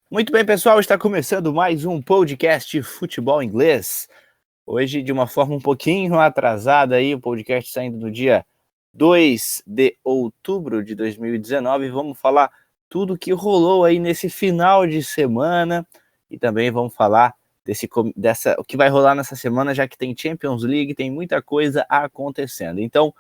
Muito bem, pessoal, está começando mais um podcast Futebol Inglês. Hoje, de uma forma um pouquinho atrasada, aí, o podcast saindo no dia 2 de outubro de 2019. Vamos falar tudo que rolou aí nesse final de semana e também vamos falar o que vai rolar nessa semana, já que tem Champions League, tem muita coisa acontecendo. Então,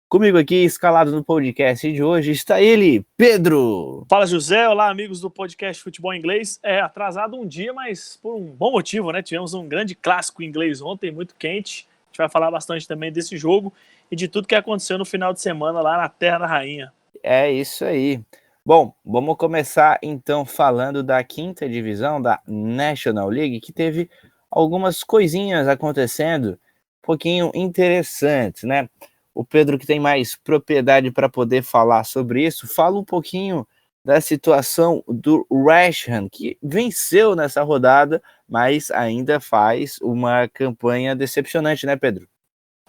comigo aqui, escalado no podcast de hoje, está ele, Pedro. Fala, José. Olá, amigos do podcast Futebol Inglês. Atrasado um dia, mas por um bom motivo, né? Tivemos um grande clássico inglês ontem, muito quente. A gente vai falar bastante também desse jogo e de tudo que aconteceu no final de semana lá na Terra da Rainha. É isso aí. Bom, vamos começar então falando da quinta divisão da National League, que teve algumas coisinhas acontecendo um pouquinho interessantes, né? O Pedro, que tem mais propriedade para poder falar sobre isso, fala um pouquinho da situação do West Ham, que venceu nessa rodada, mas ainda faz uma campanha decepcionante, né, Pedro?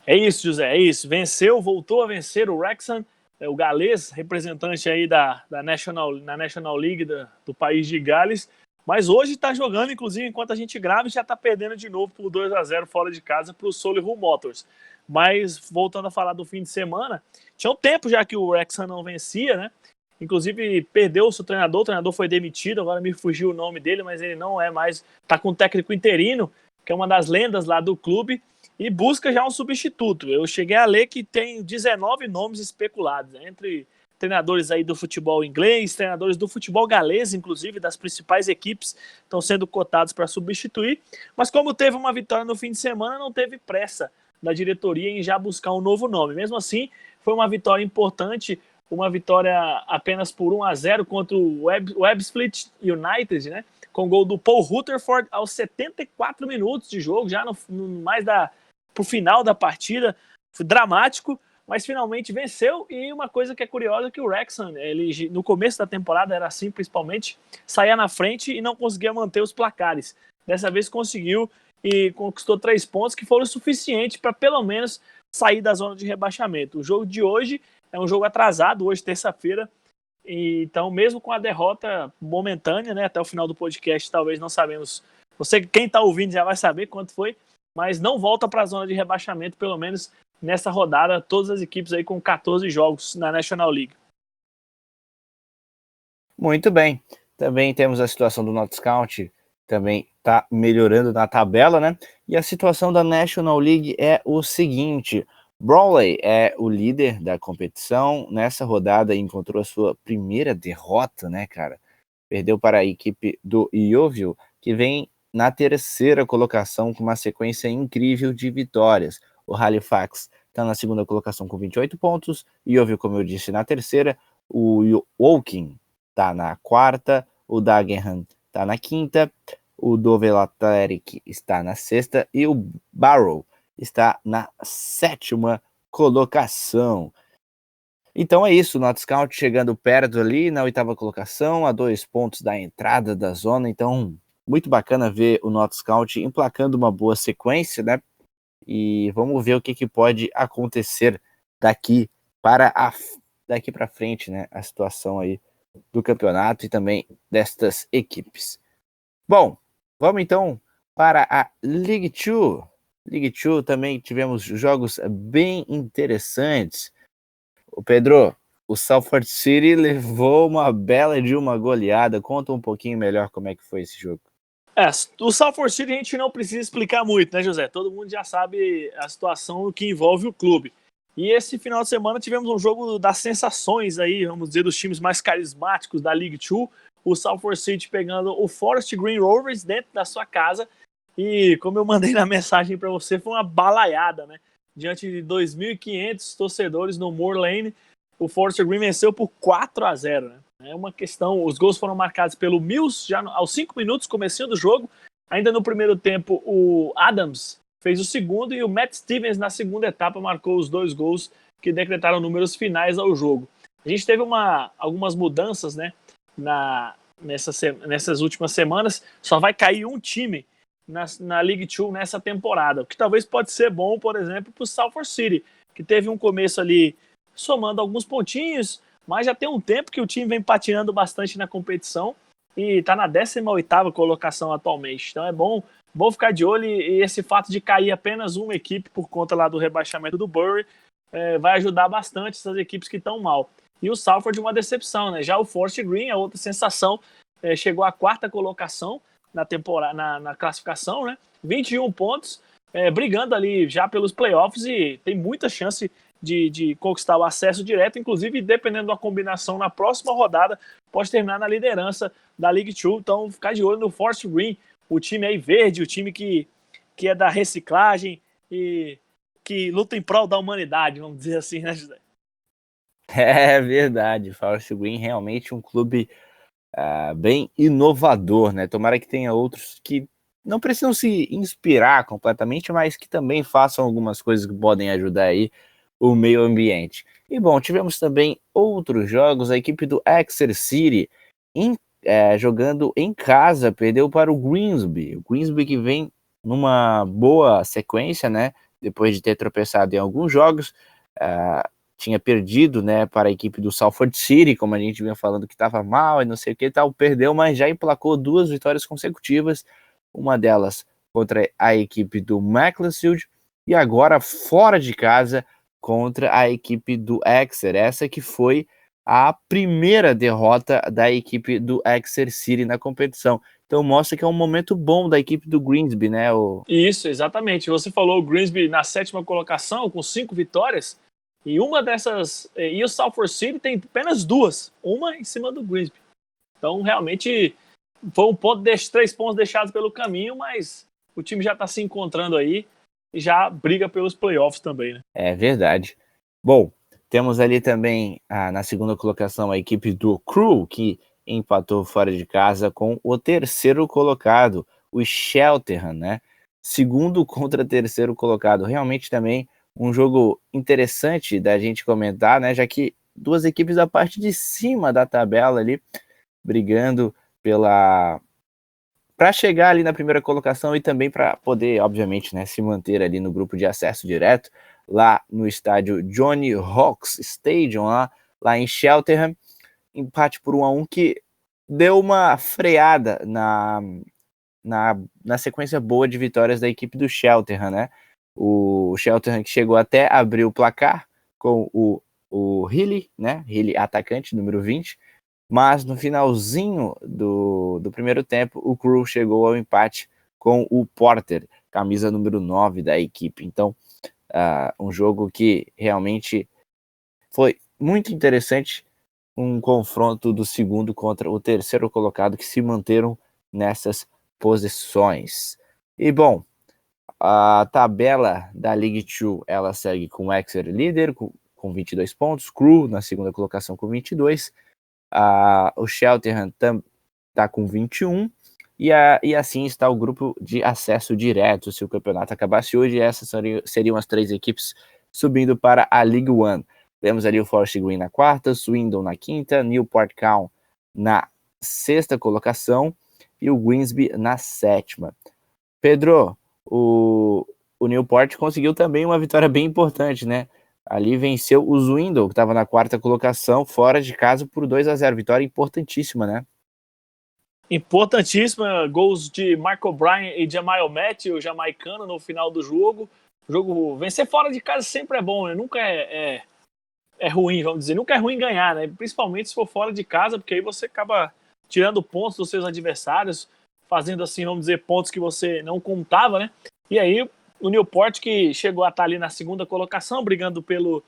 É isso, José, é isso. Venceu, voltou a vencer o Wrexham, o galês, representante aí na National League do país de Gales, mas hoje está jogando, inclusive, enquanto a gente grava, e já está perdendo de novo por 2-0 fora de casa para o Solihull Motors. Mas, voltando a falar do fim de semana, tinha um tempo já que o Wrexham não vencia, né? Inclusive, perdeu o seu treinador, o treinador foi demitido, agora me fugiu o nome dele, mas ele não é mais, está com um técnico interino, que é uma das lendas lá do clube, e busca já um substituto. Eu cheguei a ler que tem 19 nomes especulados, né? Entre treinadores aí do futebol inglês, treinadores do futebol galês, inclusive, das principais equipes, estão sendo cotados para substituir. Mas como teve uma vitória no fim de semana, não teve pressa da diretoria em já buscar um novo nome. Mesmo assim, foi uma vitória importante, uma vitória apenas por 1-0 contra o Ebbsfleet United, né? Com gol do Paul Rutherford aos 74 minutos de jogo, já pro final da partida. Foi dramático, mas finalmente venceu. E uma coisa que é curiosa é que o Wrexham, ele no começo da temporada era assim, principalmente, saía na frente e não conseguia manter os placares. Dessa vez conseguiu e conquistou 3 pontos, que foram suficientes para pelo menos sair da zona de rebaixamento. O jogo de hoje é um jogo atrasado, hoje terça-feira, então mesmo com a derrota momentânea, né, até o final do podcast talvez não sabemos, quem está ouvindo já vai saber quanto foi, mas não volta para a zona de rebaixamento, pelo menos nessa rodada, todas as equipes aí com 14 jogos na National League. Muito bem. Também temos a situação do Notts County, também está melhorando na tabela, né? E a situação da National League é o seguinte: Brawley é o líder da competição. Nessa rodada encontrou a sua primeira derrota, né, cara? Perdeu para a equipe do Yeovil, que vem na terceira colocação com uma sequência incrível de vitórias. O Halifax está na segunda colocação com 28 pontos, Yeovil, como eu disse, na terceira, o Woking está na quarta, o Dagenham está na quinta, o Dover Athletic está na sexta e o Barrow está na sétima colocação. Então é isso, o Notts County chegando perto ali na oitava colocação, a 2 pontos da entrada da zona. Então, muito bacana ver o Notts County emplacando uma boa sequência, né? E vamos ver o que pode acontecer daqui para frente, né? A situação aí do campeonato e também destas equipes. Bom, vamos então para a League Two. League Two também tivemos jogos bem interessantes. O Pedro, o Salford City levou uma bela de uma goleada. Conta um pouquinho melhor como é que foi esse jogo. O Salford City a gente não precisa explicar muito, né, José? Todo mundo já sabe a situação que envolve o clube. E esse final de semana tivemos um jogo das sensações aí, vamos dizer, dos times mais carismáticos da League Two. O Salford City pegando o Forest Green Rovers dentro da sua casa. E como eu mandei na mensagem para você, foi uma balaiada, né? Diante de 2.500 torcedores no Moor Lane, o Forest Green venceu por 4-0, né? É uma questão, os gols foram marcados pelo Mills já aos 5 minutos, comecinho do jogo. Ainda no primeiro tempo, o Adams fez o segundo e o Matt Stevens, na segunda etapa, marcou os 2 gols que decretaram números finais ao jogo. A gente teve algumas mudanças, né, nessas últimas semanas. Só vai cair um time na League Two nessa temporada, o que talvez pode ser bom, por exemplo, para o Salford City, que teve um começo ali somando alguns pontinhos, mas já tem um tempo que o time vem patinando bastante na competição e está na 18ª colocação atualmente. Então é bom ficar de olho, e esse fato de cair apenas uma equipe por conta lá do rebaixamento do Bury vai ajudar bastante essas equipes que estão mal. E o Salford uma decepção, né? Já o Forest Green é outra sensação, chegou à 4ª colocação na temporada, na classificação, né? 21 pontos, brigando ali já pelos playoffs, e tem muita chance de conquistar o acesso direto, inclusive dependendo da combinação na próxima rodada, pode terminar na liderança da League Two. Então ficar de olho no Forest Green, o time aí verde, o time que é da reciclagem e que luta em prol da humanidade, vamos dizer assim, né, José? É verdade, Forest Green realmente um clube bem inovador, né? Tomara que tenha outros que não precisam se inspirar completamente, mas que também façam algumas coisas que podem ajudar aí o meio ambiente. E bom, tivemos também outros jogos. A equipe do Exeter City jogando em casa perdeu para o Grimsby. O Grimsby que vem numa boa sequência, né? Depois de ter tropeçado em alguns jogos, tinha perdido, né, para a equipe do Salford City, como a gente vinha falando que estava mal e não sei o que tal, perdeu, mas já emplacou 2 vitórias consecutivas, uma delas contra a equipe do Macclesfield e agora fora de casa contra a equipe do Exeter, essa que foi a primeira derrota da equipe do Exeter City na competição. Então mostra que é um momento bom da equipe do Grimsby, né? Isso, exatamente. Você falou o Grimsby na 7ª colocação com 5 vitórias, e uma dessas, e o Salford City tem apenas 2, uma em cima do Grimsby. Então realmente foi 3 pontos deixados pelo caminho, mas o time já está se encontrando aí e já briga pelos playoffs também, né? É verdade. Bom, temos ali também na segunda colocação a equipe do Crew, que empatou fora de casa com o terceiro colocado, o Cheltenham, né? Segundo contra terceiro colocado. Realmente também um jogo interessante da gente comentar, né? Já que 2 equipes da parte de cima da tabela ali, brigando para chegar ali na primeira colocação e também para poder, obviamente, né, se manter ali no grupo de acesso direto, lá no estádio Johnny Hawks Stadium, lá em Cheltenham, empate por 1-1 que deu uma freada na sequência boa de vitórias da equipe do Cheltenham, né? O Cheltenham que chegou até a abrir o placar com o Healy, né? Healy, atacante, número 20, mas no finalzinho do primeiro tempo, o Crew chegou ao empate com o Porter, camisa número 9 da equipe. Então, um jogo que realmente foi muito interessante, um confronto do segundo contra o terceiro colocado, que se manteram nessas posições. E bom, a tabela da League Two, ela segue com o Exeter líder, com 22 pontos, Crew na segunda colocação com 22, o Cheltenham está com 21, e assim está o grupo de acesso direto. Se o campeonato acabasse hoje, essas seriam as 3 equipes subindo para a League One. Temos ali o Forest Green na 4ª, Swindon na 5ª, Newport County na 6ª colocação e o Grimsby na 7ª. Pedro, o Newport conseguiu também uma vitória bem importante, né? Ali venceu o Swindon, que estava na 4ª colocação, fora de casa por 2-0. Vitória importantíssima, né? Importantíssima, gols de Michael Bryan e Jamal Matthew, o jamaicano, no final do jogo. Vencer fora de casa sempre é bom, né? Nunca é ruim, vamos dizer. Nunca é ruim ganhar, né? Principalmente se for fora de casa, porque aí você acaba tirando pontos dos seus adversários, fazendo assim, vamos dizer, pontos que você não contava, né? E aí o Newport, que chegou a estar ali na 2ª colocação, brigando pelo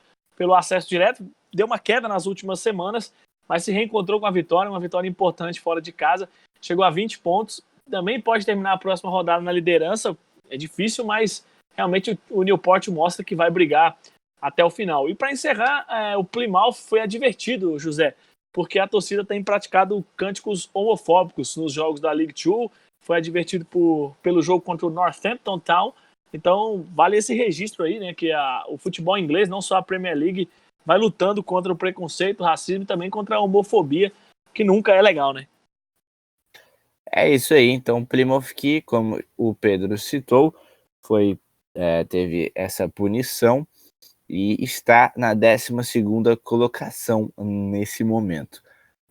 acesso direto, deu uma queda nas últimas semanas, mas se reencontrou com a vitória, uma vitória importante fora de casa, chegou a 20 pontos, também pode terminar a próxima rodada na liderança, é difícil, mas realmente o Newport mostra que vai brigar até o final. E para encerrar, o Plymouth foi advertido, José, porque a torcida tem praticado cânticos homofóbicos nos jogos da League Two, foi advertido pelo jogo contra o Northampton Town. Então vale esse registro aí, né, que o futebol inglês, não só a Premier League, vai lutando contra o preconceito, o racismo e também contra a homofobia, que nunca é legal, né? É isso aí, então Plymouth que, como o Pedro citou, teve essa punição e está na 12ª colocação nesse momento.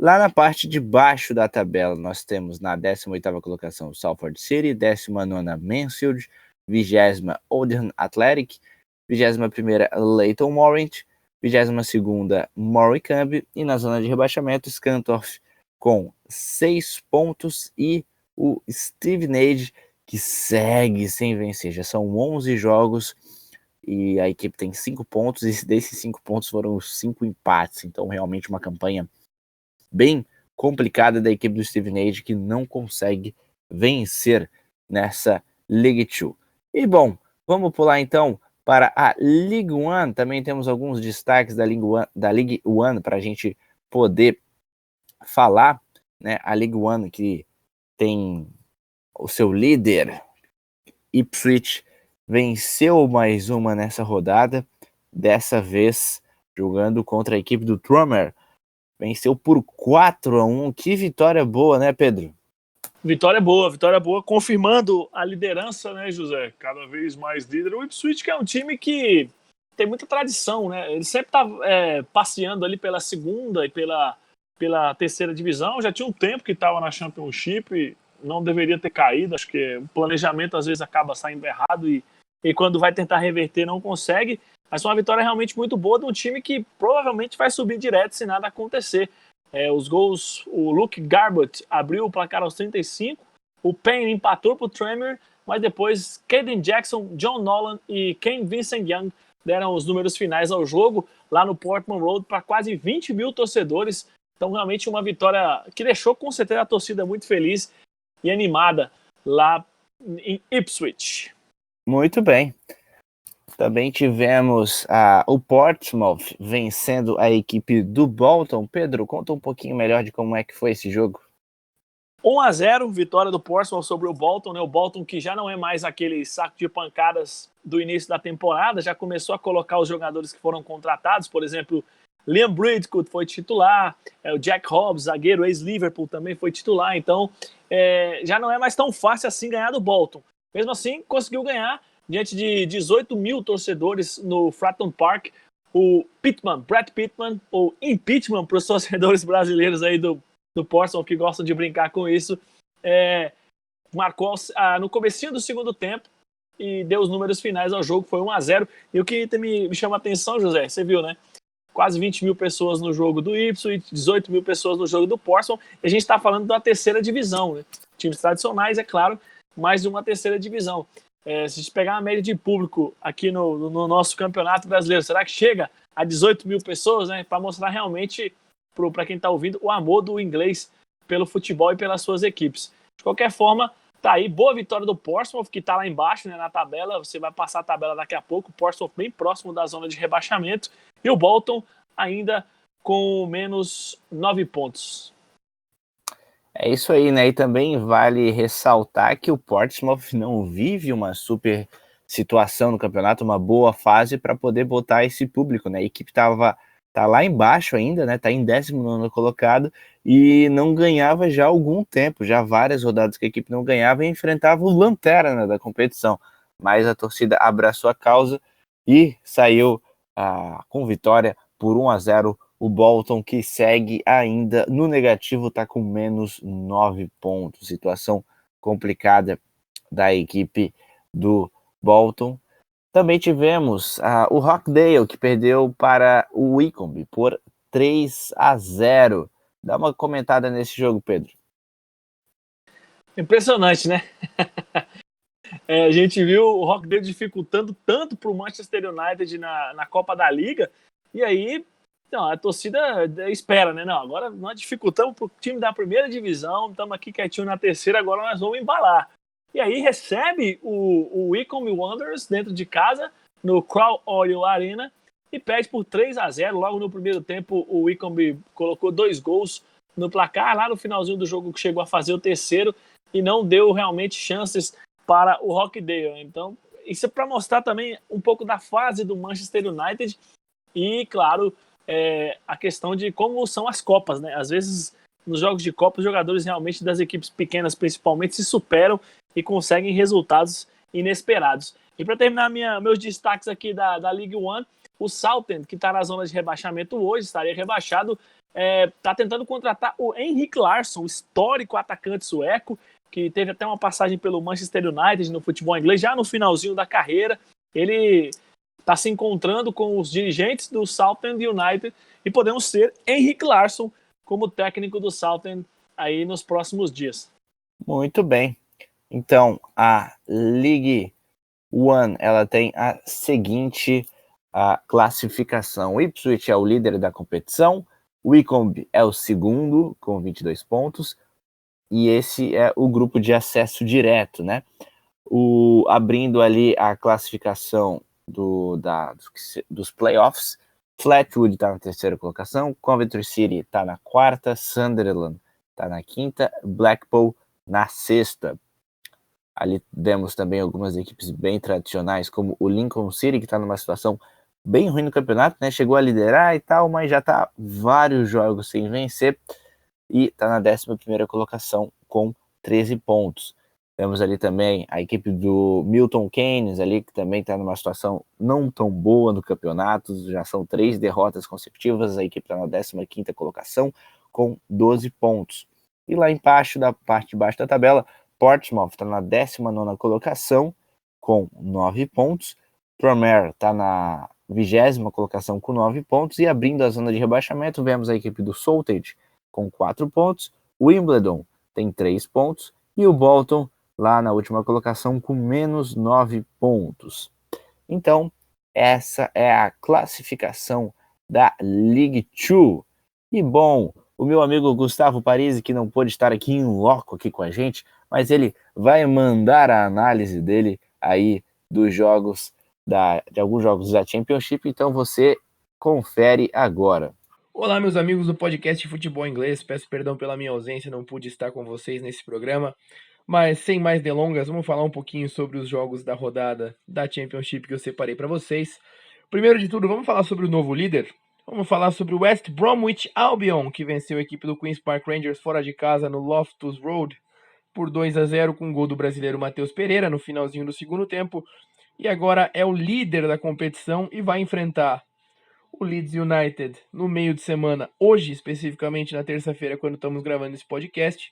Lá na parte de baixo da tabela, nós temos na 18ª colocação o Salford City, 19ª Mansfield, 20ª Oldham Athletic, 21ª Leyton Orient, 22ª Morecambe e na zona de rebaixamento Scunthorpe com 6 pontos e o Stevenage que segue sem vencer. Já são 11 jogos e a equipe tem 5 pontos e desses 5 pontos foram os 5 empates. Então realmente uma campanha bem complicada da equipe do Stevenage que não consegue vencer nessa League 2. E bom, vamos pular então para a League One. Também temos alguns destaques da League One para a gente poder falar, né? A League One que tem o seu líder, Ipswich, venceu mais uma nessa rodada, dessa vez jogando contra a equipe do Tranmere. Venceu por 4-1. Que vitória boa, né, Pedro? Vitória boa, confirmando a liderança, né, José? Cada vez mais líder. O Ipswich, que é um time que tem muita tradição, né? Ele sempre tá passeando ali pela segunda e pela terceira divisão. Já tinha um tempo que estava na Championship e não deveria ter caído. Acho que o planejamento às vezes acaba saindo errado e quando vai tentar reverter não consegue. Mas foi uma vitória realmente muito boa de um time que provavelmente vai subir direto se nada acontecer. Os gols, o Luke Garbutt abriu o placar aos 35, o Payne empatou para o Tranmere, mas depois Caden Jackson, John Nolan e Kane Vincent Young deram os números finais ao jogo lá no Portman Road para quase 20 mil torcedores. Então realmente uma vitória que deixou com certeza a torcida muito feliz e animada lá em Ipswich. Muito bem. Também tivemos o Portsmouth vencendo a equipe do Bolton. Pedro, conta um pouquinho melhor de como é que foi esse jogo. 1-0, vitória do Portsmouth sobre o Bolton, né? O Bolton que já não é mais aquele saco de pancadas do início da temporada, já começou a colocar os jogadores que foram contratados, por exemplo, Liam Bridcut foi titular, o Jack Hobbs, zagueiro ex-Liverpool, também foi titular, então já não é mais tão fácil assim ganhar do Bolton. Mesmo assim, conseguiu ganhar diante de 18 mil torcedores no Fratton Park. O Brett Pittman, ou impeachment para os torcedores brasileiros aí do Portsmouth que gostam de brincar com isso, marcou no comecinho do segundo tempo e deu os números finais ao jogo, foi 1-0. E o que me chama a atenção, José, você viu, né? Quase 20 mil pessoas no jogo do Ipswich, 18 mil pessoas no jogo do Portsmouth, e a gente está falando da terceira divisão, né? Times tradicionais, é claro, mais de uma terceira divisão. Se a gente pegar a média de público aqui no nosso campeonato brasileiro, será que chega a 18 mil pessoas, né? Para mostrar realmente para quem está ouvindo o amor do inglês pelo futebol e pelas suas equipes. De qualquer forma, tá aí, boa vitória do Portsmouth, que está lá embaixo, né, na tabela. Você vai passar a tabela daqui a pouco. O Portsmouth bem próximo da zona de rebaixamento e o Bolton ainda com menos 9 pontos. É isso aí, né? E também vale ressaltar que o Portsmouth não vive uma super situação no campeonato, uma boa fase para poder botar esse público, né? A equipe tá lá embaixo ainda, né? Tá em 19º colocado e não ganhava já há algum tempo, já várias rodadas que a equipe não ganhava e enfrentava o lanterna da competição. Mas a torcida abraçou a causa e saiu com vitória por 1-0. O Bolton, que segue ainda no negativo, está com menos 9 pontos. Situação complicada da equipe do Bolton. Também tivemos o Rochdale, que perdeu para o Wycombe por 3-0. Dá uma comentada nesse jogo, Pedro. Impressionante, né? A gente viu o Rochdale dificultando tanto para o Manchester United na Copa da Liga, e aí a torcida espera, né? Não, agora nós dificultamos para o time da primeira divisão, estamos aqui quietinho na terceira, agora nós vamos embalar. E aí recebe o Wycombe Wanderers dentro de casa, no Crown Oil Arena, e perde por 3-0. Logo no primeiro tempo, o Wycombe colocou 2 gols no placar, lá no finalzinho do jogo que chegou a fazer o terceiro, e não deu realmente chances para o Rochdale. Então, isso é para mostrar também um pouco da fase do Manchester United e, claro, a questão de como são as Copas, né? Às vezes, nos jogos de Copa, os jogadores realmente das equipes pequenas, principalmente, se superam e conseguem resultados inesperados. E para terminar meus destaques aqui da League One, o Southend, que está na zona de rebaixamento hoje, estaria rebaixado, está tentando contratar o Henrik Larsson, histórico atacante sueco, que teve até uma passagem pelo Manchester United no futebol inglês, já no finalzinho da carreira. Ele está se encontrando com os dirigentes do Southend United e podemos ter Henrik Larsson como técnico do Southend aí nos próximos dias. Muito bem. Então, a League One, ela tem a seguinte classificação. O Ipswich é o líder da competição, o Wycombe é o segundo, com 22 pontos, e esse é o grupo de acesso direto, né? Abrindo ali a classificação dos playoffs, Fleetwood está na terceira colocação, Coventry City está na quarta, Sunderland está na quinta, Blackpool na sexta. Ali temos também algumas equipes bem tradicionais, como o Lincoln City, que está numa situação bem ruim no campeonato, né? Chegou a liderar e tal, mas já está vários jogos sem vencer e está na 11ª colocação com 13 pontos. Temos ali também a equipe do Milton Keynes, ali, que também está numa situação não tão boa no campeonato, já são 3 derrotas consecutivas, a equipe está na 15ª colocação com 12 pontos. E lá embaixo, da parte de baixo da tabela, Portsmouth está na 19ª colocação com 9 pontos, Tranmere está na 20ª colocação com 9 pontos, e abrindo a zona de rebaixamento, vemos a equipe do Saltage com 4 pontos, o Wimbledon tem 3 pontos, e o Bolton lá na última colocação com menos 9 pontos. Então, essa é a classificação da League 2. E bom, o meu amigo Gustavo Parisi, que não pôde estar aqui em loco aqui com a gente, mas ele vai mandar a análise dele aí dos jogos, de alguns jogos da Championship, então você confere agora. Olá, meus amigos do podcast Futebol Inglês, peço perdão pela minha ausência, não pude estar com vocês nesse programa, mas sem mais delongas, vamos falar um pouquinho sobre os jogos da rodada da Championship que eu separei para vocês. Primeiro de tudo, vamos falar sobre o novo líder. Vamos falar sobre o West Bromwich Albion, que venceu a equipe do Queen's Park Rangers fora de casa no Loftus Road por 2-0 com o gol do brasileiro Matheus Pereira no finalzinho do segundo tempo. E agora é o líder da competição e vai enfrentar o Leeds United no meio de semana, hoje especificamente na terça-feira, quando estamos gravando esse podcast.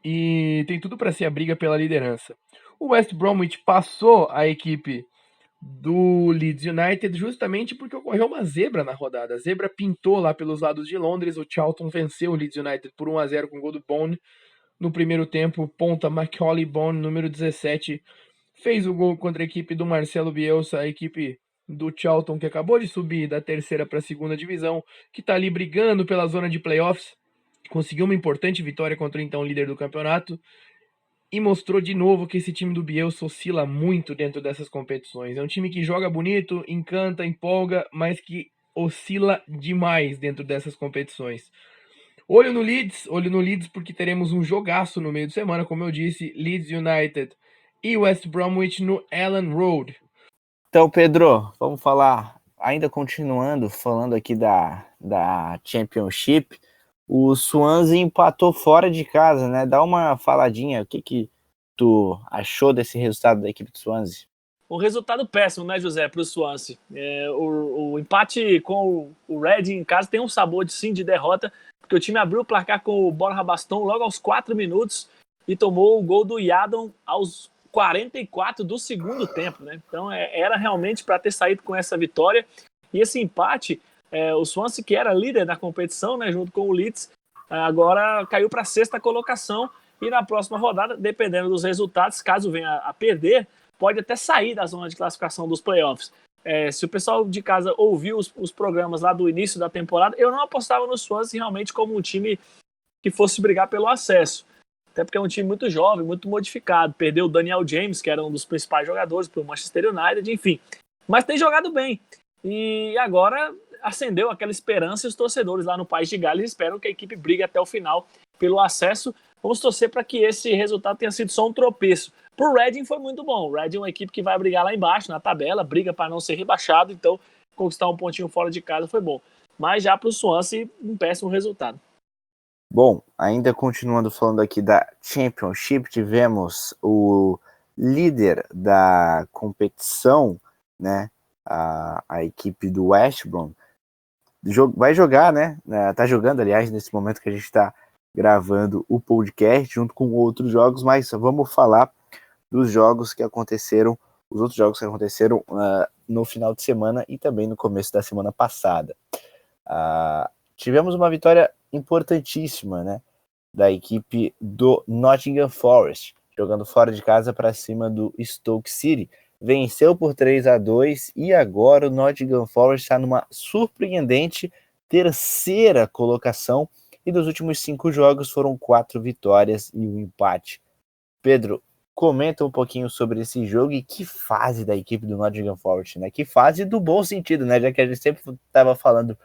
E tem tudo para ser a briga pela liderança. O West Bromwich passou a equipe do Leeds United justamente porque ocorreu uma zebra na rodada. A zebra pintou lá pelos lados de Londres. O Charlton venceu o Leeds United por 1-0 com o gol do Bone. No primeiro tempo, ponta Macaulay Bone, número 17, fez o gol contra a equipe do Marcelo Bielsa, a equipe do Charlton, que acabou de subir da terceira para a segunda divisão, que está ali brigando pela zona de playoffs. Conseguiu uma importante vitória contra o então líder do campeonato e mostrou de novo que esse time do Bielsa oscila muito dentro dessas competições. É um time que joga bonito, encanta, empolga, mas que oscila demais dentro dessas competições. Olho no Leeds porque teremos um jogaço no meio de semana, como eu disse, Leeds United e West Bromwich no Elland Road. Então, Pedro, vamos falar, ainda continuando, falando aqui da Championship, o Swansea empatou fora de casa, né? Dá uma faladinha, o que tu achou desse resultado da equipe do Swansea? Um resultado péssimo, né, José, para o Swansea. O empate com o Reading em casa tem um sabor de derrota, porque o time abriu o placar com o Borja Baston logo aos 4 minutos e tomou o gol do Yadon aos 44 do segundo tempo, né? Então era realmente para ter saído com essa vitória. E esse empate, o Swansea, que era líder da competição, né, junto com o Leeds, agora caiu para a 6ª colocação e na próxima rodada, dependendo dos resultados, caso venha a perder, pode até sair da zona de classificação dos playoffs. Se o pessoal de casa ouviu os programas lá do início da temporada, eu não apostava no Swansea realmente como um time que fosse brigar pelo acesso. Até porque é um time muito jovem, muito modificado. Perdeu o Daniel James, que era um dos principais jogadores para o Manchester United, enfim. Mas tem jogado bem. E agora acendeu aquela esperança e os torcedores lá no País de Gales esperam que a equipe brigue até o final pelo acesso. Vamos torcer para que esse resultado tenha sido só um tropeço. Para o Reading foi muito bom. O Reading é uma equipe que vai brigar lá embaixo na tabela, briga para não ser rebaixado, então conquistar um pontinho fora de casa foi bom. Mas já para o Swansea, um péssimo resultado. Bom, ainda continuando falando aqui da Championship, tivemos o líder da competição, né, a equipe do West Brom, vai jogar, né? Tá jogando, aliás, nesse momento que a gente está gravando o podcast junto com outros jogos, mas vamos falar dos jogos que aconteceram, os outros jogos que aconteceram no final de semana e também no começo da semana passada. Tivemos uma vitória importantíssima, né, da equipe do Nottingham Forest, jogando fora de casa para cima do Stoke City. Venceu por 3-2 e agora o Nottingham Forest está numa surpreendente terceira colocação e dos últimos 5 jogos foram 4 vitórias e 1 empate. Pedro, comenta um pouquinho sobre esse jogo e que fase da equipe do Nottingham Forest, né? Que fase do bom sentido, né? Já que a gente sempre estava falando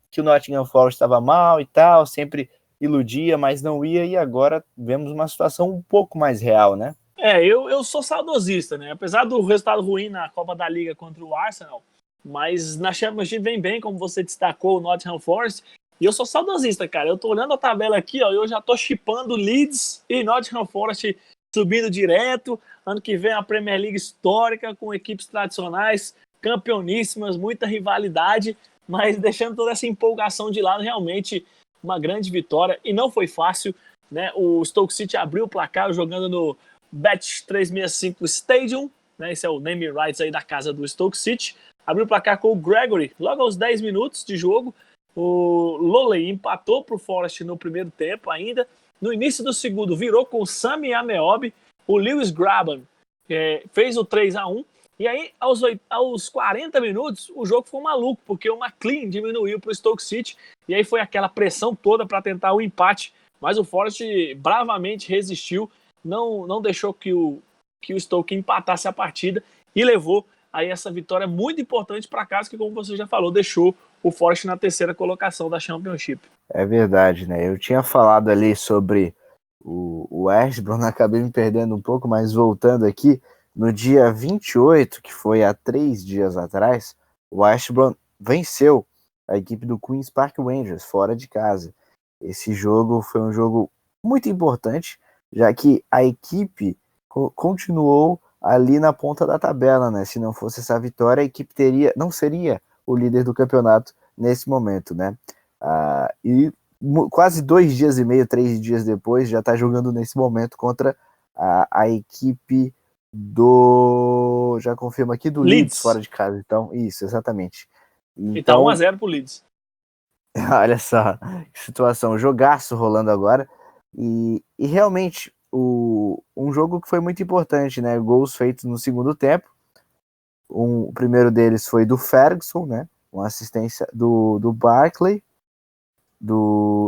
que o Nottingham Forest estava mal e tal, sempre iludia, mas não ia, e agora vemos uma situação um pouco mais real, né? Eu sou saudosista, né? Apesar do resultado ruim na Copa da Liga contra o Arsenal, mas na Championship vem bem, como você destacou, o Nottingham Forest. E eu sou saudosista, cara. Eu tô olhando a tabela aqui, ó, e eu já tô shippando Leeds e Nottingham Forest subindo direto. Ano que vem a Premier League histórica, com equipes tradicionais, campeoníssimas, muita rivalidade, mas deixando toda essa empolgação de lado, realmente uma grande vitória. E não foi fácil, né? O Stoke City abriu o placar jogando no Bet365 Stadium, né? Esse é o name rights aí da casa do Stoke City. Abriu o placar com o Gregory, logo aos 10 minutos de jogo. O Lowley empatou para o Forest no primeiro tempo ainda. No início do segundo, virou com o Sami Ameobi. O Lewis Graban fez o 3-1. E aí, aos 40 minutos, o jogo foi maluco, porque o McLean diminuiu para o Stoke City. E aí foi aquela pressão toda para tentar o empate. Mas o Forest bravamente resistiu, não deixou que o Stoke empatasse a partida e levou aí essa vitória muito importante para casa, que, como você já falou, deixou o Forest na terceira colocação da Championship. É verdade, né? Eu tinha falado ali sobre o Ashbourne, acabei me perdendo um pouco, mas voltando aqui, no dia 28, que foi há 3 dias atrás, o Ashbourne venceu a equipe do Queen's Park Rangers, fora de casa. Esse jogo foi um jogo muito importante, já que a equipe continuou ali na ponta da tabela, né? Se não fosse essa vitória, a equipe não seria o líder do campeonato nesse momento, né? E quase 2 dias e meio, 3 dias depois, já está jogando nesse momento contra a equipe do... Já confirmo aqui, do Leeds, fora de casa. Então, isso, exatamente. E tá 1-0 pro Leeds. Olha só, que situação, jogaço rolando agora. E realmente, um jogo que foi muito importante, né? Gols feitos no segundo tempo. O primeiro deles foi do Ferguson, né? Uma assistência do Barkley.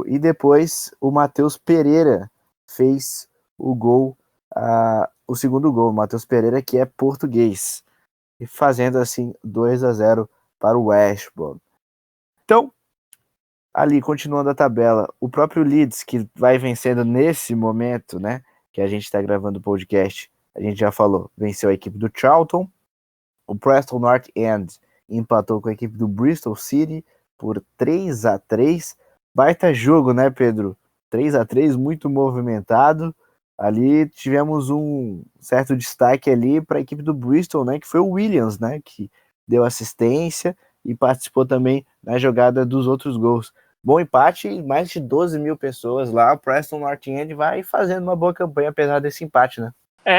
E depois o Matheus Pereira fez o gol, o segundo gol. O Matheus Pereira, que é português. E fazendo assim 2-0 para o Ashbourne. Então, ali, continuando a tabela, o próprio Leeds, que vai vencendo nesse momento, né, que a gente está gravando o podcast, a gente já falou, venceu a equipe do Charlton. O Preston North End empatou com a equipe do Bristol City por 3-3. Baita jogo, né, Pedro? 3-3, muito movimentado. Ali tivemos um certo destaque ali para a equipe do Bristol, né, que foi o Williams, né, que deu assistência e participou também na jogada dos outros gols. Bom empate, mais de 12 mil pessoas lá. O Preston North End vai fazendo uma boa campanha, apesar desse empate, né?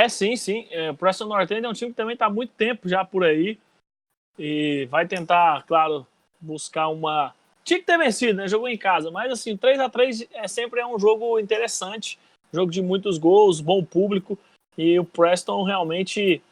Sim. O Preston North End é um time que também está há muito tempo já por aí e vai tentar, claro, buscar uma... Tinha que ter vencido, né? Jogou em casa, mas assim, 3-3 sempre é um jogo interessante, jogo de muitos gols, bom público, e o Preston realmente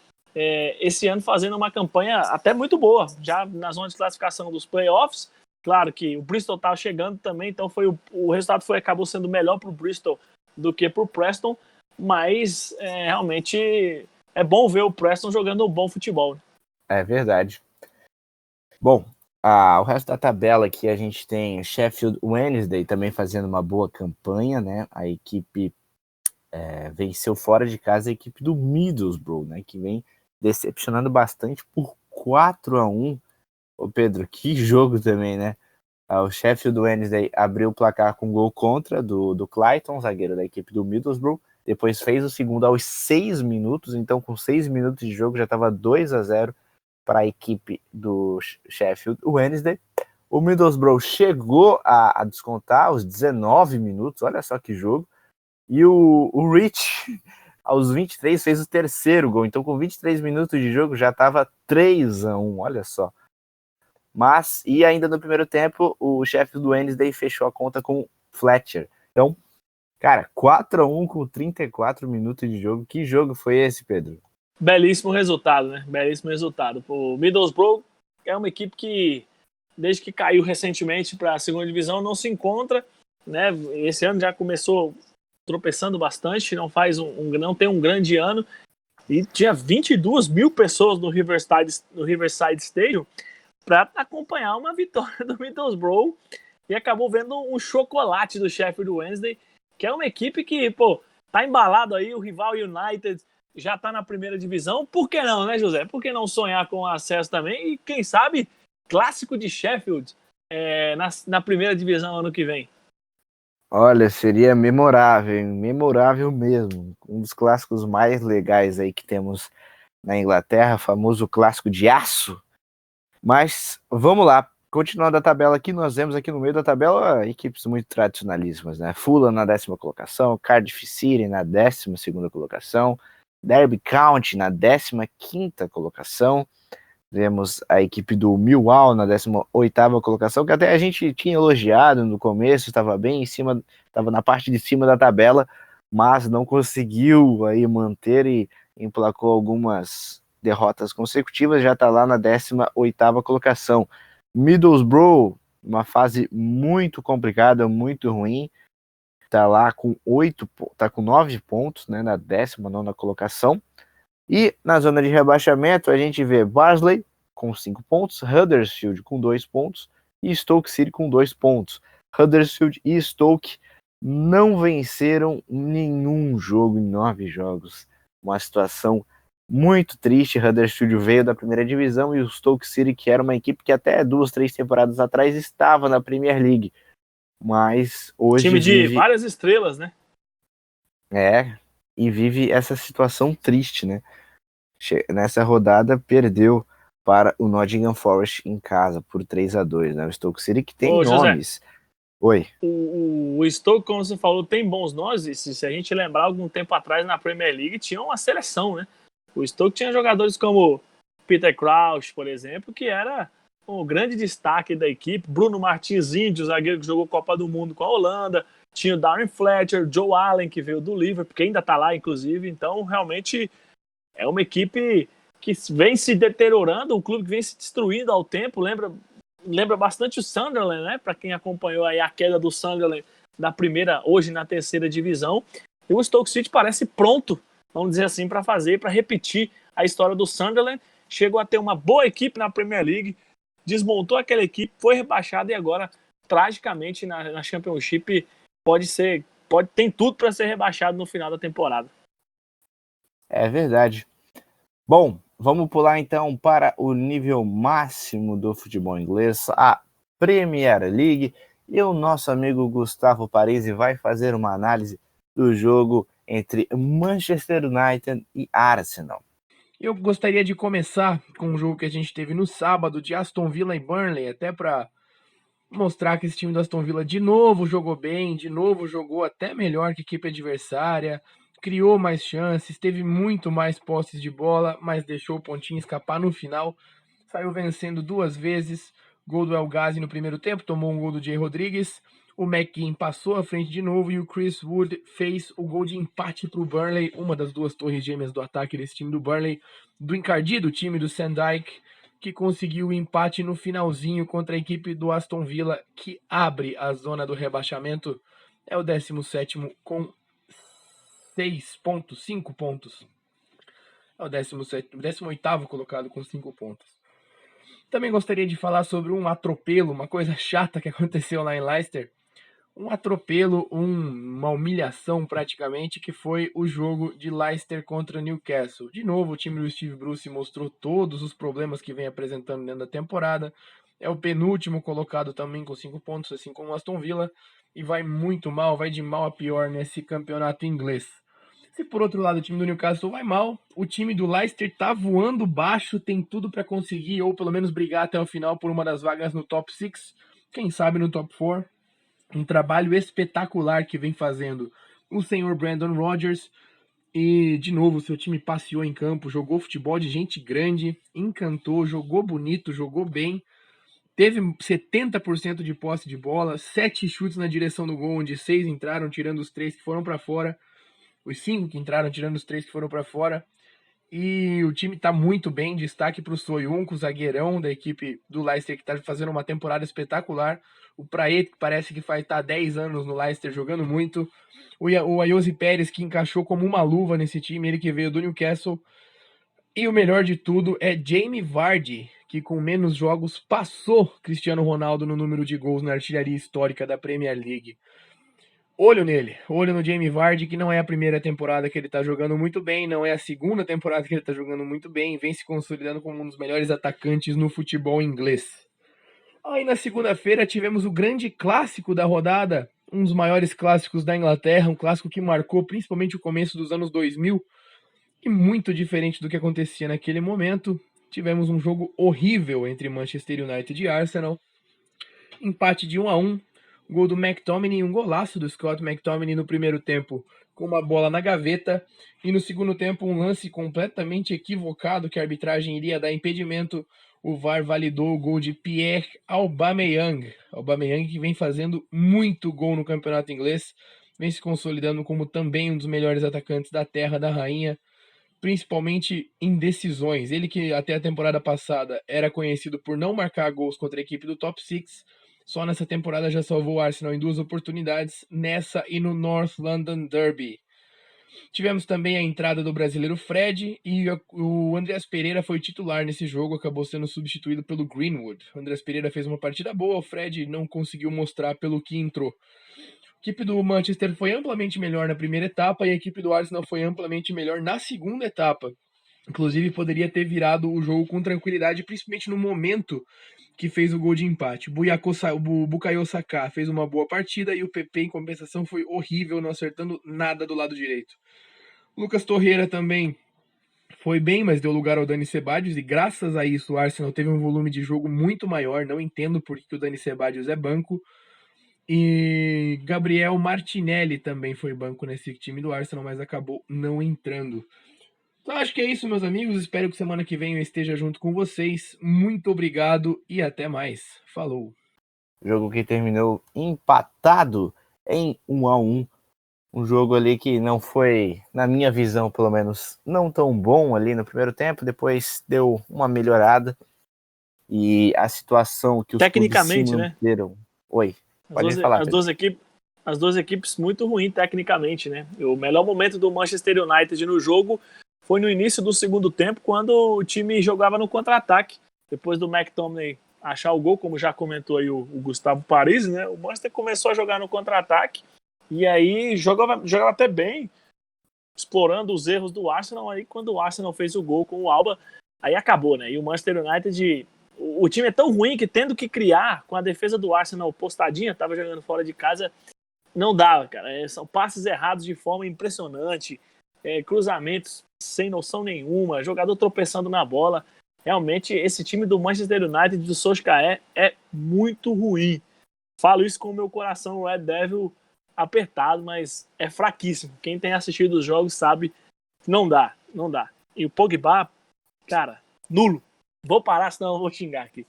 esse ano fazendo uma campanha até muito boa, já na zona de classificação dos playoffs. Claro que o Bristol estava chegando também, então o resultado acabou sendo melhor para o Bristol do que para o Preston, mas realmente é bom ver o Preston jogando um bom futebol. Né? É verdade. Bom, o resto da tabela aqui a gente tem Sheffield Wednesday também fazendo uma boa campanha, né? A equipe venceu fora de casa a equipe do Middlesbrough, né? Que vem decepcionando bastante por 4-1. Ô Pedro, que jogo também, né? O Sheffield Wednesday abriu o placar com gol contra do Clayton, zagueiro da equipe do Middlesbrough. Depois fez o segundo aos 6 minutos, então com 6 minutos de jogo já estava 2-0 para a equipe do Sheffield Wednesday. O Middlesbrough chegou a descontar aos 19 minutos, olha só que jogo. E o Rich, aos 23, fez o terceiro gol. Então, com 23 minutos de jogo, já estava 3-1, olha só. Mas, e ainda no primeiro tempo, o chefe do Wednesday fechou a conta com Fletcher. Então, cara, 4-1 com 34 minutos de jogo. Que jogo foi esse, Pedro? Belíssimo resultado, né? Belíssimo resultado. O Middlesbrough é uma equipe que, desde que caiu recentemente para a segunda divisão, não se encontra, né? Esse ano já começou tropeçando bastante, não tem um grande ano, e tinha 22 mil pessoas no Riverside Stadium para acompanhar uma vitória do Middlesbrough, e acabou vendo um chocolate do Sheffield Wednesday, que é uma equipe que, pô, tá embalado aí, o rival United já tá na primeira divisão. Por que não, né, José? Por que não sonhar com acesso também? E quem sabe, clássico de Sheffield na primeira divisão ano que vem. Olha, seria memorável, memorável mesmo. Um dos clássicos mais legais aí que temos na Inglaterra, famoso clássico de aço. Mas vamos lá, continuando a tabela aqui, nós vemos aqui no meio da tabela equipes muito tradicionalíssimas, né? Fulham na 10ª colocação, Cardiff City na 12ª colocação, Derby County na 15ª colocação, vemos a equipe do Millwall na 18ª colocação, que até a gente tinha elogiado no começo, estava bem em cima, estava na parte de cima da tabela, mas não conseguiu aí manter e emplacou algumas derrotas consecutivas, já está lá na 18ª colocação. Middlesbrough, uma fase muito complicada, muito ruim, está lá com 9 pontos, né, na 19ª colocação. E na zona de rebaixamento a gente vê Barnsley com 5 pontos, Huddersfield com 2 pontos e Stoke City com 2 pontos. Huddersfield e Stoke não venceram nenhum jogo em 9 jogos. Uma situação muito triste. Huddersfield veio da primeira divisão e o Stoke City, que era uma equipe que até 2-3 temporadas atrás estava na Premier League. Mas hoje time de várias estrelas, né? E vive essa situação triste, né? Nessa rodada perdeu para o Nottingham Forest em casa por 3-2, né? O Stoke City que tem nomes. José, Oi. O Stoke, como você falou, tem bons nomes. Se a gente lembrar, algum tempo atrás na Premier League tinha uma seleção, né? O Stoke tinha jogadores como Peter Crouch, por exemplo, que era um grande destaque da equipe. Bruno Martins Índio, zagueiro que jogou Copa do Mundo com a Holanda. Tinha o Darren Fletcher, Joe Allen, que veio do Liverpool, que ainda tá lá, inclusive. Então, realmente, é uma equipe que vem se deteriorando, um clube que vem se destruindo ao tempo. Lembra bastante o Sunderland, né? Para quem acompanhou aí a queda do Sunderland da primeira, hoje na terceira divisão. E o Stoke City parece pronto, vamos dizer assim, para repetir a história do Sunderland. Chegou a ter uma boa equipe na Premier League, desmontou aquela equipe, foi rebaixada e agora, tragicamente, na Championship, tem tudo para ser rebaixado no final da temporada. É verdade. Bom, vamos pular então para o nível máximo do futebol inglês, a Premier League, e o nosso amigo Gustavo Parisi vai fazer uma análise do jogo entre Manchester United e Arsenal. Eu gostaria de começar com um jogo que a gente teve no sábado de Aston Villa e Burnley, até para mostrar que esse time do Aston Villa de novo jogou bem, de novo jogou até melhor que a equipe adversária, criou mais chances, teve muito mais posses de bola, mas deixou o pontinho escapar no final, saiu vencendo 2 vezes, gol do El Ghazi no primeiro tempo, tomou um gol do Jay Rodrigues, o McGinn passou à frente de novo e o Chris Wood fez o gol de empate para o Burnley, uma das 2 torres gêmeas do ataque desse time do Burnley, do encardido time do Sandike, que conseguiu o empate no finalzinho contra a equipe do Aston Villa, que abre a zona do rebaixamento. É o 17º com 5 pontos. É o 18º colocado com 5 pontos. Também gostaria de falar sobre um atropelo, uma coisa chata que aconteceu lá em Leicester. Um atropelo, uma humilhação praticamente, que foi o jogo de Leicester contra Newcastle. De novo, o time do Steve Bruce mostrou todos os problemas que vem apresentando dentro da temporada. É o penúltimo colocado também com 5 pontos, assim como o Aston Villa, e vai muito mal, vai de mal a pior nesse campeonato inglês. Se por outro lado o time do Newcastle vai mal, o time do Leicester tá voando baixo, tem tudo para conseguir, ou pelo menos brigar até o final por uma das vagas no top 6, quem sabe no top 4. Um trabalho espetacular que vem fazendo o senhor Brandon Rodgers. E, de novo, seu time passeou em campo, jogou futebol de gente grande, encantou, jogou bonito, jogou bem. Teve 70% de posse de bola, 7 chutes na direção do gol, onde 6 entraram, tirando os 3 que foram para fora. Os 5 que entraram, tirando os 3 que foram para fora. E o time está muito bem, destaque para o Soyuncu, zagueirão da equipe do Leicester, que está fazendo uma temporada espetacular. O Praet, que parece que vai estar 10 anos no Leicester, jogando muito. O Ayoze Pérez, que encaixou como uma luva nesse time, ele que veio do Newcastle. E o melhor de tudo é Jamie Vardy, que com menos jogos passou Cristiano Ronaldo no número de gols na artilharia histórica da Premier League. Olho nele, olho no Jamie Vardy, que não é a primeira temporada que ele tá jogando muito bem, não é a segunda temporada que ele tá jogando muito bem, vem se consolidando como um dos melhores atacantes no futebol inglês. Aí na segunda-feira tivemos o grande clássico da rodada, um dos maiores clássicos da Inglaterra, um clássico que marcou principalmente o começo dos anos 2000, e muito diferente do que acontecia naquele momento. Tivemos um jogo horrível entre Manchester United e Arsenal, empate de 1-1, gol do McTominay, um golaço do Scott McTominay no primeiro tempo, com uma bola na gaveta, e no segundo tempo um lance completamente equivocado que a arbitragem iria dar impedimento. O VAR validou o gol de Pierre Aubameyang. Aubameyang, que vem fazendo muito gol no campeonato inglês, vem se consolidando como também um dos melhores atacantes da terra da rainha, principalmente em decisões. Ele que até a temporada passada era conhecido por não marcar gols contra a equipe do top 6, só nessa temporada já salvou o Arsenal em 2 oportunidades, nessa e no North London Derby. Tivemos também a entrada do brasileiro Fred, e o Andreas Pereira foi titular nesse jogo, acabou sendo substituído pelo Greenwood. O Andreas Pereira fez uma partida boa, o Fred não conseguiu mostrar pelo que entrou. A equipe do Manchester foi amplamente melhor na primeira etapa e a equipe do Arsenal foi amplamente melhor na segunda etapa. Inclusive poderia ter virado o jogo com tranquilidade, principalmente no momento que fez o gol de empate. O Bukayo Saka fez uma boa partida e o PP, em compensação, foi horrível, não acertando nada do lado direito. Lucas Torreira também foi bem, mas deu lugar ao Dani Ceballos, e graças a isso o Arsenal teve um volume de jogo muito maior. Não entendo por que o Dani Ceballos é banco. E Gabriel Martinelli também foi banco nesse time do Arsenal, mas acabou não entrando. Então acho que é isso, meus amigos. Espero que semana que vem eu esteja junto com vocês. Muito obrigado e até mais. Falou. Jogo que terminou empatado em 1-1. Um jogo ali que não foi, na minha visão pelo menos, não tão bom ali no primeiro tempo. Depois deu uma melhorada. E a situação que os tecnicamente, clubes se manteram... Né? Oi, pode falar. As duas equipes muito ruins tecnicamente, né? O melhor momento do Manchester United no jogo foi no início do segundo tempo, quando o time jogava no contra-ataque. Depois do McTominay achar o gol, como já comentou aí o Gustavo Paris, né? O Manchester começou a jogar no contra-ataque e aí jogava até bem, explorando os erros do Arsenal. Aí quando o Arsenal fez o gol com o Alba, aí acabou, né? E o Manchester United, o time é tão ruim que, tendo que criar com a defesa do Arsenal postadinha, tava jogando fora de casa, não dava, cara. São passes errados de forma impressionante, cruzamentos sem noção nenhuma, jogador tropeçando na bola. Realmente, esse time do Manchester United, do Solskjaer, é muito ruim. Falo isso com o meu coração Red Devil apertado, mas é fraquíssimo. Quem tem assistido os jogos sabe que não dá. E o Pogba, cara, nulo. Vou parar, senão eu vou xingar aqui.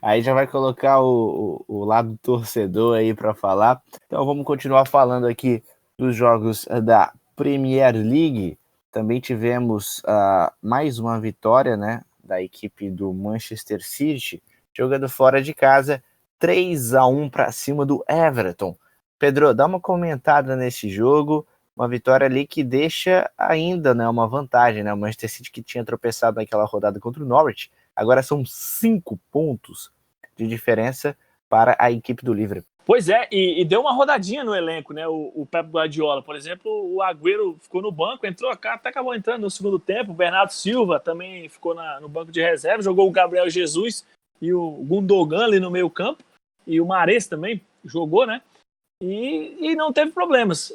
Aí já vai colocar o lado torcedor aí para falar. Então vamos continuar falando aqui dos jogos da Premier League. Também tivemos mais uma vitória, né, da equipe do Manchester City, jogando fora de casa, 3-1 para cima do Everton. Pedro, dá uma comentada nesse jogo. Uma vitória ali que deixa ainda, né, uma vantagem, né? O Manchester City, que tinha tropeçado naquela rodada contra o Norwich, agora são 5 pontos de diferença para a equipe do Liverpool. Pois é, e deu uma rodadinha no elenco, né? O Pep Guardiola, por exemplo, o Agüero ficou no banco, entrou, até acabou entrando no segundo tempo. O Bernardo Silva também ficou no banco de reserva, jogou o Gabriel Jesus e o Gundogan ali no meio campo, e o Mahrez também jogou, né? e não teve problemas.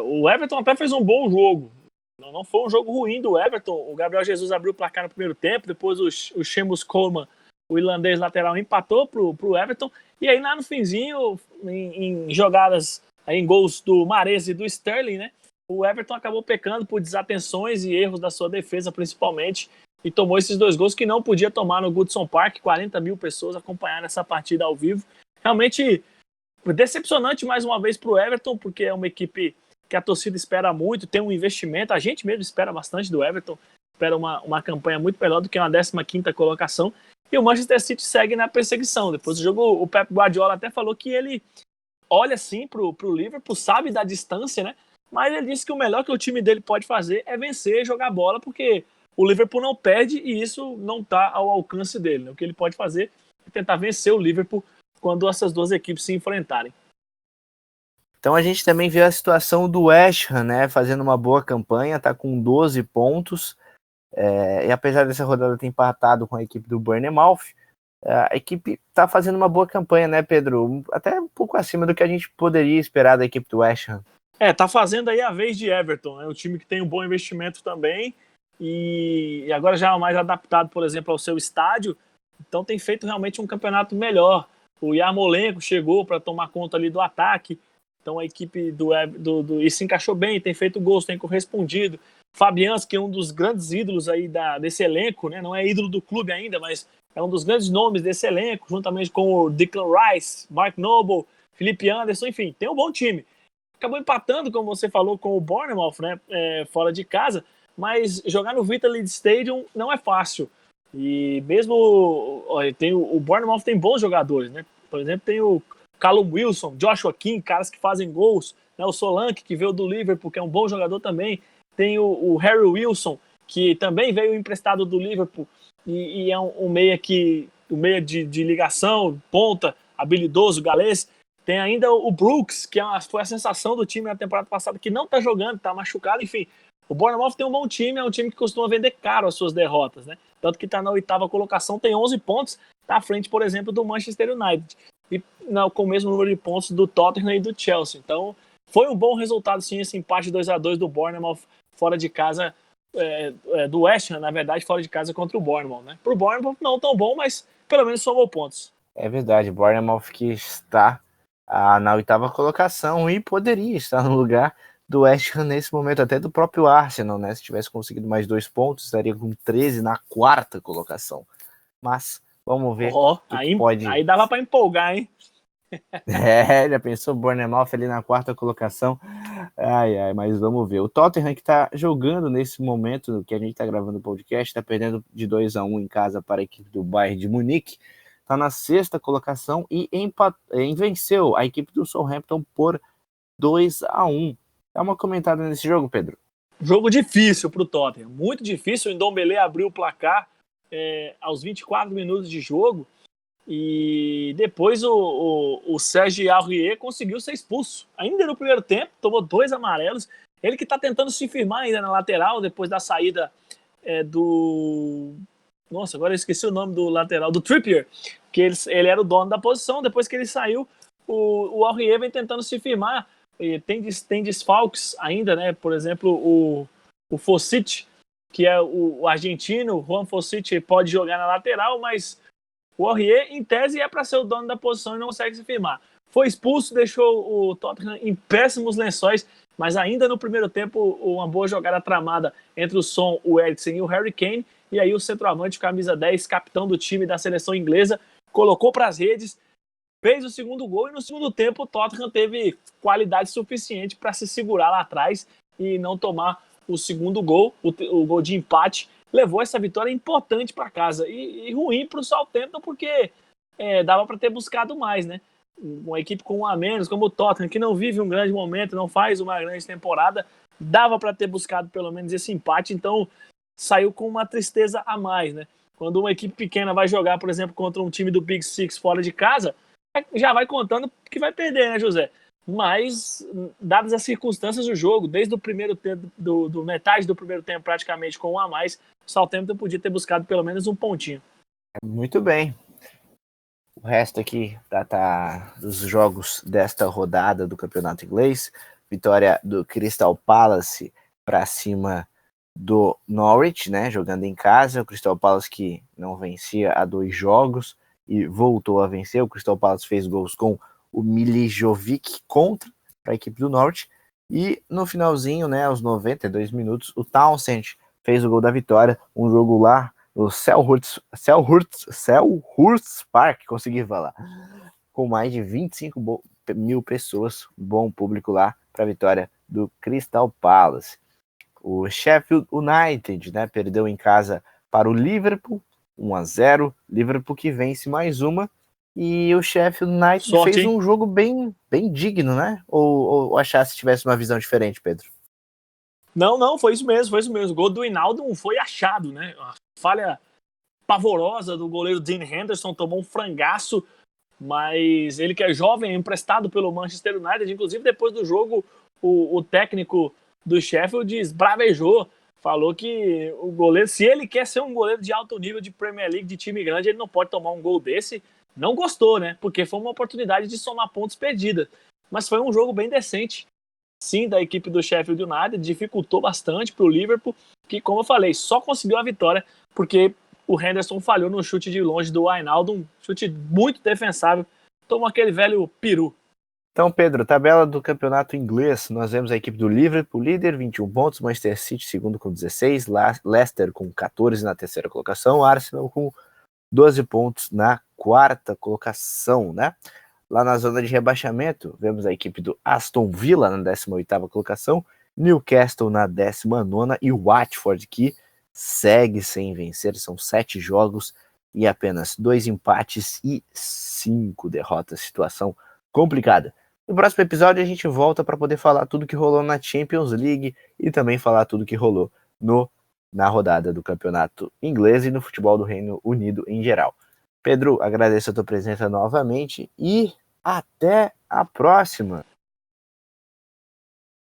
O Everton até fez um bom jogo. Não foi um jogo ruim do Everton. O Gabriel Jesus abriu o placar no primeiro tempo, depois o Seamus Coleman, o irlandês lateral, empatou pro Everton, e aí lá no finzinho, em jogadas, em gols do Mahrez e do Sterling, né, o Everton acabou pecando por desatenções e erros da sua defesa, principalmente, e tomou esses 2 gols que não podia tomar no Goodson Park. 40 mil pessoas acompanharam essa partida ao vivo. Realmente decepcionante mais uma vez para o Everton, porque é uma equipe que a torcida espera muito, tem um investimento, a gente mesmo espera bastante do Everton, espera uma campanha muito melhor do que uma 15ª colocação, e o Manchester City segue na perseguição. Depois do jogo, o Pep Guardiola até falou que ele olha sim pro Liverpool, sabe da distância, né? Mas ele disse que o melhor que o time dele pode fazer é vencer e jogar bola, porque o Liverpool não perde e isso não está ao alcance dele, né? O que ele pode fazer é tentar vencer o Liverpool quando essas 2 equipes se enfrentarem. Então a gente também vê a situação do West Ham, né, fazendo uma boa campanha, tá com 12 pontos, e apesar dessa rodada ter empatado com a equipe do Bournemouth, a equipe tá fazendo uma boa campanha, né, Pedro? Até um pouco acima do que a gente poderia esperar da equipe do West Ham. Tá fazendo aí a vez de Everton, é um time que tem um bom investimento também, e agora já é mais adaptado, por exemplo, ao seu estádio, então tem feito realmente um campeonato melhor. O Yarmolenko chegou para tomar conta ali do ataque, então a equipe e se encaixou bem, tem feito gols, tem correspondido. Fabianski, que é um dos grandes ídolos aí desse elenco, né? Não é ídolo do clube ainda, mas é um dos grandes nomes desse elenco, juntamente com o Declan Rice, Mark Noble, Felipe Anderson, enfim, tem um bom time. Acabou empatando, como você falou, com o Bournemouth, né? Fora de casa, mas jogar no Vitaly Stadium não é fácil. E mesmo o Bournemouth tem bons jogadores, né? Por exemplo, tem o Callum Wilson, Joshua King, caras que fazem gols, né? O Solanke, que veio do Liverpool, que é um bom jogador também. Tem o Harry Wilson, que também veio emprestado do Liverpool e é um meia de ligação, ponta, habilidoso, galês. Tem ainda o Brooks, que foi a sensação do time na temporada passada, que não tá jogando, tá machucado, enfim. O Bournemouth tem um bom time, é um time que costuma vender caro as suas derrotas, né? Tanto que tá na 8ª colocação, tem 11 pontos, tá à frente, por exemplo, do Manchester United. E com o mesmo número de pontos do Tottenham e do Chelsea. Então, foi um bom resultado, sim, esse empate 2-2 do Bournemouth fora de casa, do West Ham, na verdade, fora de casa contra o Bournemouth, né? Pro Bournemouth não tão bom, mas pelo menos somou pontos. É verdade, Bournemouth que está na 8ª colocação e poderia estar no lugar do West Ham nesse momento, até do próprio Arsenal, né? Se tivesse conseguido mais 2 pontos, estaria com 13 na 4ª colocação. Mas vamos ver. Aí dava para empolgar, hein? Já pensou Bournemouth ali na 4ª colocação? Mas vamos ver. O Tottenham que tá jogando nesse momento que a gente tá gravando o podcast, tá perdendo de 2-1 em casa para a equipe do Bayern de Munique, tá na 6ª colocação e venceu a equipe do Southampton por 2-1. Dá uma comentada nesse jogo, Pedro. Jogo difícil pro Tottenham, muito difícil. O Ndombele abriu o placar aos 24 minutos de jogo, e depois o Serge Aurier conseguiu ser expulso. Ainda no primeiro tempo, tomou 2 amarelos. Ele que está tentando se firmar ainda na lateral, depois da saída do... Nossa, agora eu esqueci o nome do lateral, do Trippier, que ele era o dono da posição. Depois que ele saiu, o Aurier vem tentando se firmar. E tem desfalques ainda, né? Por exemplo, o Fossich, que é o argentino, o Juan Fossich, pode jogar na lateral, mas o Aurier, em tese, é para ser o dono da posição e não consegue se firmar. Foi expulso, deixou o Tottenham em péssimos lençóis, mas ainda no primeiro tempo, uma boa jogada tramada entre o Son, o Eriksen e o Harry Kane, e aí o centroavante, camisa 10, capitão do time da seleção inglesa, colocou para as redes, fez o segundo gol, e no segundo tempo o Tottenham teve qualidade suficiente para se segurar lá atrás e não tomar o segundo gol, o gol de empate. Levou essa vitória importante para casa e ruim para o Southampton, porque dava para ter buscado mais, né? Uma equipe com 1 a menos, como o Tottenham, que não vive um grande momento, não faz uma grande temporada, dava para ter buscado pelo menos esse empate, então saiu com uma tristeza a mais, né? Quando uma equipe pequena vai jogar, por exemplo, contra um time do Big Six fora de casa, já vai contando que vai perder, né, José? Mas, dadas as circunstâncias do jogo, desde o primeiro tempo, do metade do primeiro tempo, praticamente com 1 a mais, o Southampton podia ter buscado pelo menos um pontinho. Muito bem. o resto aqui dos jogos desta rodada do campeonato inglês. Vitória do Crystal Palace para cima do Norwich, né, jogando em casa. O Crystal Palace que não vencia há 2 jogos e voltou a vencer. O Crystal Palace fez gols com o Milivojevic contra a equipe do Norwich. E no finalzinho, né, aos 92 minutos, o Townsend fez o gol da vitória. Um jogo lá no Selhurst Park, consegui falar, com mais de 25 mil pessoas, bom público lá para a vitória do Crystal Palace. O Sheffield United, né, perdeu em casa para o Liverpool, 1-0, Liverpool que vence mais uma, e o Sheffield United fez um jogo bem digno, né? Ou achasse que tivesse uma visão diferente, Pedro? Não, foi isso mesmo. O gol do Wijnaldum foi achado, né? Uma falha pavorosa do goleiro Dean Henderson, tomou um frangaço, mas ele que é jovem, emprestado pelo Manchester United, inclusive depois do jogo, o técnico do Sheffield esbravejou, falou que o goleiro, se ele quer ser um goleiro de alto nível de Premier League, de time grande, ele não pode tomar um gol desse. Não gostou, né? Porque foi uma oportunidade de somar pontos perdida. Mas foi um jogo bem decente, sim, da equipe do Sheffield United, dificultou bastante para o Liverpool, que, como eu falei, só conseguiu a vitória porque o Henderson falhou no chute de longe do Wijnaldum, chute muito defensável, tomou aquele velho peru. Então, Pedro, tabela do campeonato inglês, nós vemos a equipe do Liverpool, líder, 21 pontos, Manchester City, segundo com 16, Leicester com 14 na terceira colocação, Arsenal com 12 pontos na quarta colocação, né? Lá na zona de rebaixamento, vemos a equipe do Aston Villa na 18ª colocação, Newcastle na 19ª e o Watford que segue sem vencer, são 7 jogos e apenas 2 empates e 5 derrotas, situação complicada. No próximo episódio a gente volta para poder falar tudo que rolou na Champions League e também falar tudo que rolou na rodada do campeonato inglês e no futebol do Reino Unido em geral. Pedro, agradeço a tua presença novamente e até a próxima!